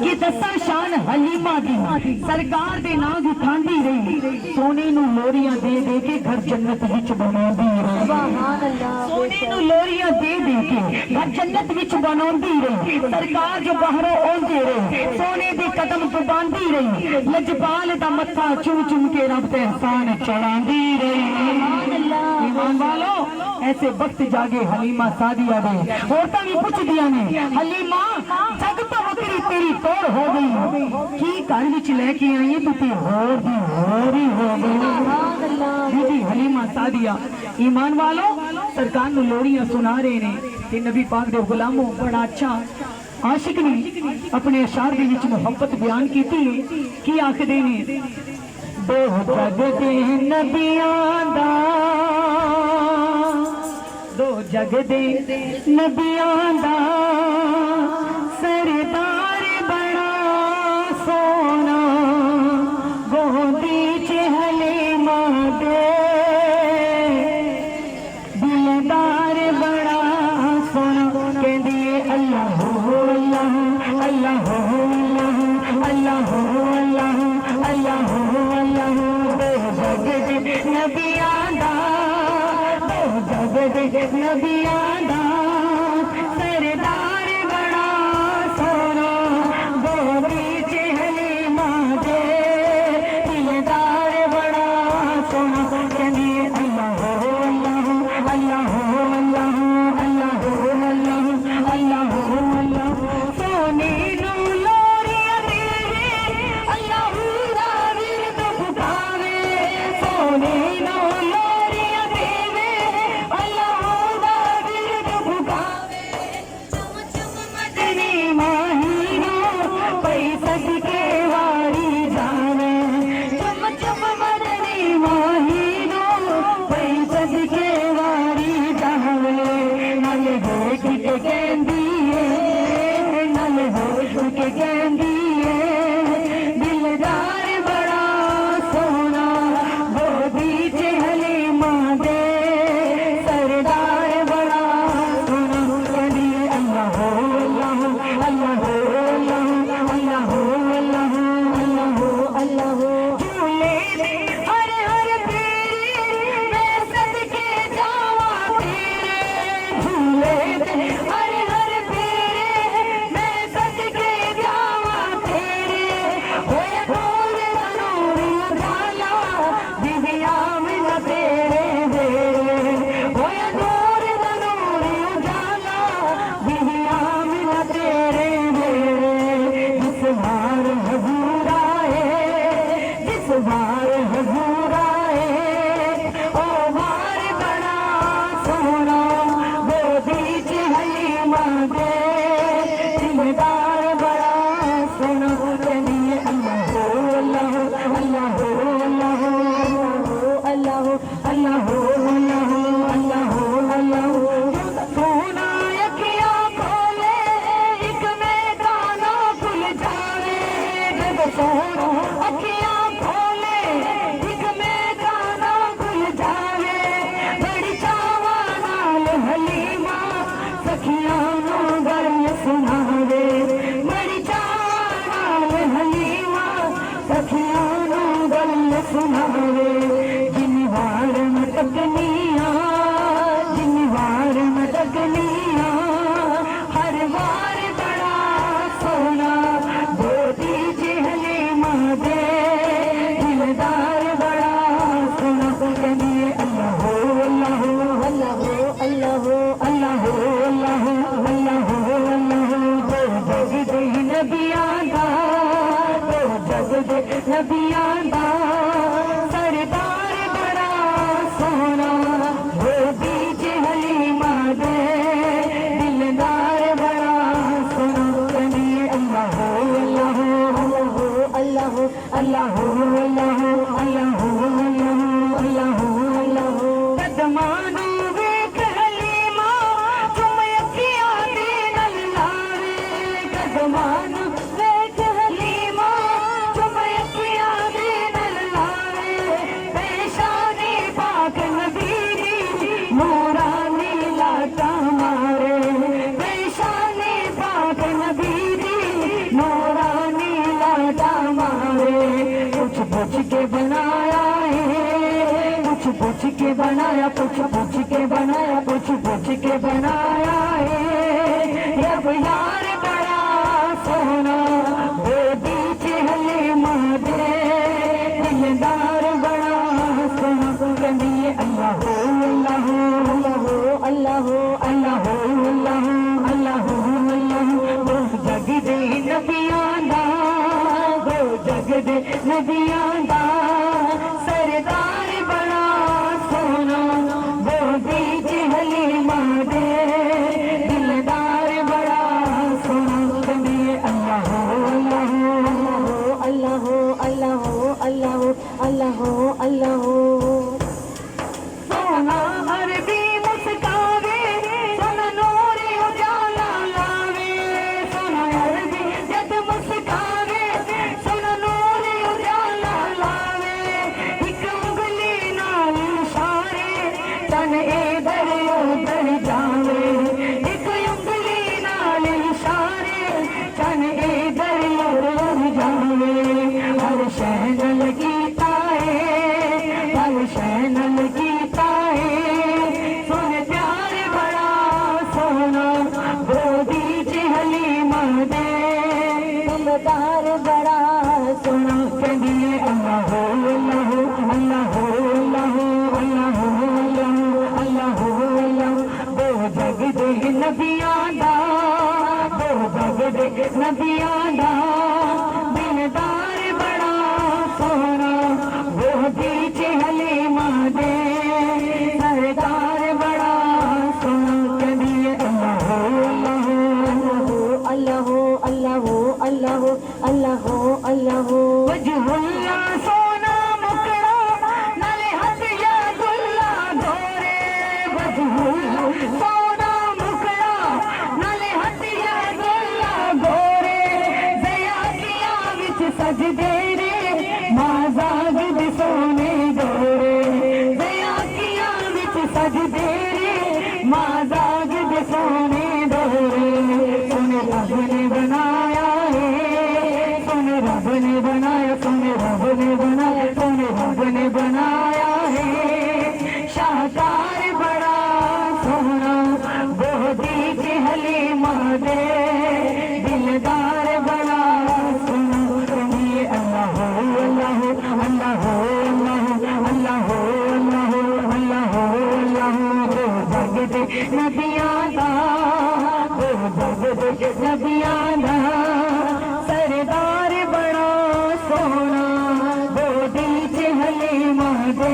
कि दसा शान हलीमा दी सरकार दे नाम उठांदी रही, सोने नू लोरियां दे दे के घर जन्नत विच बनांदी रही। सोने नू लोरियां दे दे के घर जन्नत विच बनांदी रही। सरकार जो बाहरों आंदे रहे, सोने दे कदम दबांदी रही, लजपाल दा मत्था चुम चुम के रब ते एहसान चढ़ांदी रही। ईमान वालो, ऐसे वक्त जागे हलीमा सादिया दे औरतां भी पुछदियां ने, हलीमा जग तो वकरी तेरी तोड़ हो गई, की घर विच लेके आई है तू ते होर ही हो गई। बीबी हलीमा सादिया ईमान वालो सरकार नू लोरियां सुना रहे ने ते नबी पाक दे गुलामों बड़ा अच्छा आशिक ने अपने अशार दे विच मोहब्बत बयान कीती है। की आखदे ने, दो जग दे नबियां दा, दो जग दे नबियां दा सरदार बड़ा सोना, गोदी च हलीमा दे दिलदार बड़ा सोना। कहंदी अल्लाह अल्लाह अल्लाह अल्लाह अल्लाह अल्लाह अल्लाह अल्लाह। दो जग दे नबियां दा, दो जग दे नबियां दा सरदार बड़ा सोना, गोदी च हलीमा दे दिलदार बड़ा सोना। कहंदी अल्लाह अल्लाह अल्लाह अल्लाह अल्लाह अल्लाह अल्लाह अल्लाह। सोने नू लोरियां देवे अल्लाह दा विरद पुकारे, सोने नू लोरियां देवे अल्लाह दा विरद पुकारे। चम चम मदनी माहीनो पई सदके वारी जावे, चम चम मदनी माहीनो पई सदके वारी जावे। नल देख के कहंदी है, नल देख के कहंदी है, दिलदार बड़ा सोना, गोदी च हलीमा दे सरदार बड़ा सोना। कहंदी अल्लाह अल्लाह अल्लाह अल्लाह अल्लाह अल्लाह अल्लाह अल्लाह। झूले दे हर हर तेरे मैं सदके जावा तेरे, झूले दे हर हर तेरे मैं सदके जावा तेरे। होया बोल नूर उजाला दिव्या मिल तेरे वेरे, होया नूर उजाला दिव्या मिल तेरे वेरे। जिस बार हजूर आए, जिस बार हजूर आए, ओ बार बड़ा सोना, गोदी च हलीमा दे दिलदार बड़ा सोना। कहंदी अल्लाह अल्लाह अल्लाह अल्लाह अल्लाह अल्लाह अल्लाह अल्लाह। सोना अखियां खोले एक में गाना खुल जावे, जब सोना अखियां खोले एक में गाना खुल जावे। बड़ी चावा नाल हलीमा सखियां नू गल सुनावे, बड़ी चावा नाल हलीमा सखियां नू गल सुनावे। जिनवार मटकनियां, जिनवार मटकनियां हर बार बड़ा सोना, गोदी च हलीमा दे दिलदार बड़ा सोना। कहंदी अल्लाह अल्लाह अल्लाह अल्लाह अल्लाह अल्लाह अल्लाह अल्लाह। दो जग दे नबियां दा, दो जग दे नबियां दा सरदार बड़ा सोना, गोदी च हलीमा दे दिलदार बड़ा सोना। कहंदी अल्लाह अल्लाह अल्लाह अल्लाह अल्लाह अल्लाह अल्लाह अल्लाह अल्लाह। कदमां नू वेख हलीमा चुम अखियां दे नल लावे, कदमां नू वेख हलीमा चुम अखियां दे नल लावे। पेशानी पाक नबी दी नूरानी लाटा मारे, पेशानी पाक नबी दी नूरानी पूछ के बनाया है, पूछ के बनाया, पूछ के बनाया, पूछ के बनाया है। रब यार बड़ा सोना वो दीचे हले मादे, दिलदार बड़ा सोना कहिए अल्लाह हो अल्लाह हो अल्लाह हो अल्लाह हो अल्लाह हो अल्लाह हो अल्लाह हो। वो जग दे नबियां दा, वो जग दे नबियां दा सरदार बड़ा सोना वो दीचे हलीमा दे, दिलदार बड़ा सोना कहिए अल्लाह हो अल्लाह हो अल्लाह हो अल्लाह हो अल्लाह हो अल्लाह हो। सोना अरबी मुस्कावे, सोना नूरी उजाला लावे, सोना अरबी जद मुस्कावे, सोना नूरी उजाला लावे। एक उंगली नाल इशारे तन इधर उधर जावे, एक उंगली नाल इशारे तन इधर उधर जावे। हर शहर लगी ताए, हर शहर लगी ताए, सोने प्यार बड़ा सोना वो दीजे हलीमा दे, दिलदार बड़ा सोना कहिए अल्लाह हो अल्लाह हो अल्लाह हो अल्लाह हो अल्लाह हो अल्लाह हो अल्लाह। वो जग दे नबियां दा, वो जग दे नबियां दा दिलदार बड़ा सोना वो दीजे हलीमा दे, सरदार बड़ा सोना कहिए अल्लाह हो अल्लाह हो अल्लाह हो अल्लाह हो अल्लाह हो अल्लाह हो। वजहुल्ला सोना मुकड़ा नले हदिया दुल्ला गोरे, वजहुल्ला सोना मुकड़ा नले हदिया दुल्ला गोरे। दया किया विच सजदे रे माजाग दे सोने गोरे, दया किया विच सजदे रे माजाग दे सोने गोरे। सोने रब ने बनाया है, सोने रब ने बनाया, सोने रब ने बनाया, सोने रब ने बनाया है। शाहकार बड़ा सोना वो दीजे हलीमा दे, दिलदार बड़ा सोना कहिए अल्लाह हो अल्लाह हो अल्लाह हो अल्लाह हो अल्लाह हो अल्लाह हो अल्लाह हो। वो जग दे नबियां दा, वो जग दे नबियां दा सरदार बड़ा सोना वो दीजे हलीमा दे,